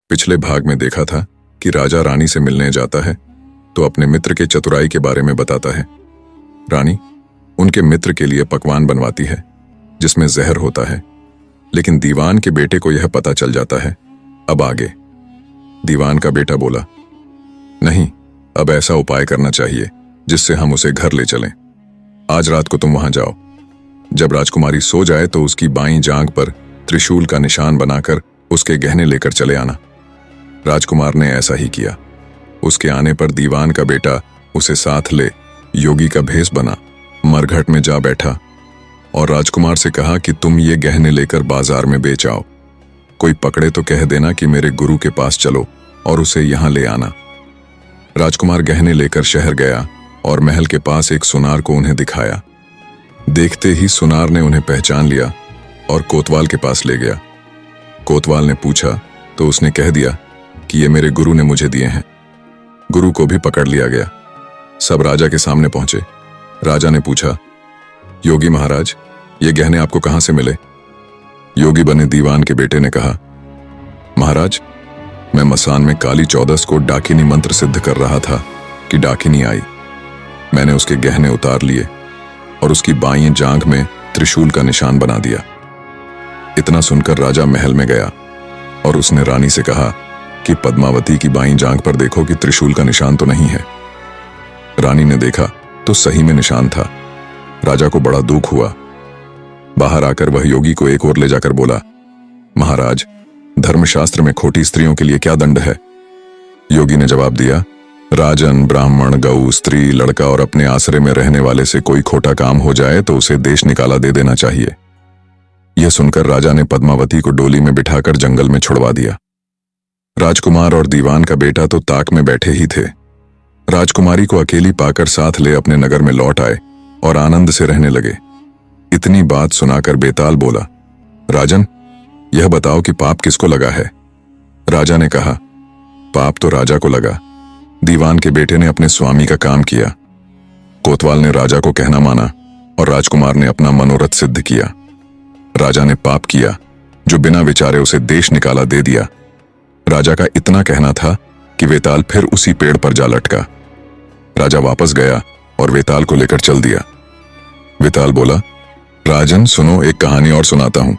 पिछले भाग में देखा था कि राजा रानी से मिलने जाता है तो अपने मित्र के चतुराई के बारे में बताता है। रानी उनके मित्र के लिए पकवान बनवाती है जिसमें जहर होता है, लेकिन दीवान के बेटे को यह पता चल जाता है। अब आगे दीवान का बेटा बोला, नहीं, अब ऐसा उपाय करना चाहिए जिससे हम उसे घर ले चलें। आज रात को तुम वहां जाओ। जब राजकुमारी सो जाए तो उसकी बाईं जांघ पर त्रिशूल का निशान बनाकर उसके गहने लेकर चले आना। राजकुमार ने ऐसा ही किया। उसके आने पर दीवान का बेटा उसे साथ ले योगी का भेष बना मरघट में जा बैठा और राजकुमार से कहा कि तुम ये गहने लेकर बाजार में बेच आओ। कोई पकड़े तो कह देना कि मेरे गुरु के पास चलो और उसे यहां ले आना। राजकुमार गहने लेकर शहर गया और महल के पास एक सुनार को उन्हें दिखाया। देखते ही सुनार ने उन्हें पहचान लिया और कोतवाल के पास ले गया। कोतवाल ने पूछा तो उसने कह दिया कि ये मेरे गुरु ने मुझे दिए हैं। गुरु को भी पकड़ लिया गया। सब राजा के सामने पहुंचे। राजा ने पूछा, योगी महाराज, ये गहने आपको कहां से मिले? योगी बने दीवान के बेटे ने कहा, महाराज, मैं मसान में काली चौदस को डाकिनी मंत्र सिद्ध कर रहा था कि डाकिनी आई। मैंने उसके गहने उतार लिए और उसकी बाईं जांघ में त्रिशूल का निशान बना दिया। इतना सुनकर राजा महल में गया और उसने रानी से कहा कि पद्मावती की बाईं जांघ पर देखो कि त्रिशूल का निशान तो नहीं है। रानी ने देखा तो सही में निशान था। राजा को बड़ा दुख हुआ। बाहर आकर वह योगी को एक ओर ले जाकर बोला, महाराज, धर्मशास्त्र में खोटी स्त्रियों के लिए क्या दंड है? योगी ने जवाब दिया, राजन, ब्राह्मण, गऊ, स्त्री, लड़का और अपने आश्रय में रहने वाले से कोई खोटा काम हो जाए तो उसे देश निकाला दे देना चाहिए। यह सुनकर राजा ने पद्मावती को डोली में बिठाकर जंगल में छुड़वा दिया। राजकुमार और दीवान का बेटा तो ताक में बैठे ही थे। राजकुमारी को अकेली पाकर साथ ले अपने नगर में लौट आए और आनंद से रहने लगे। इतनी बात सुनाकर बेताल बोला, राजन, यह बताओ कि पाप किसको लगा है? राजा ने कहा, पाप तो राजा को लगा। दीवान के बेटे ने अपने स्वामी का काम किया। कोतवाल ने राजा को कहना माना और राजकुमार ने अपना मनोरथ सिद्ध किया। राजा ने पाप किया जो बिना विचारे उसे देश निकाला दे दिया। राजा का इतना कहना था कि वेताल फिर उसी पेड़ पर जा लटका। राजा वापस गया और वेताल को लेकर चल दिया। वेताल बोला, राजन सुनो, एक कहानी और सुनाता हूं।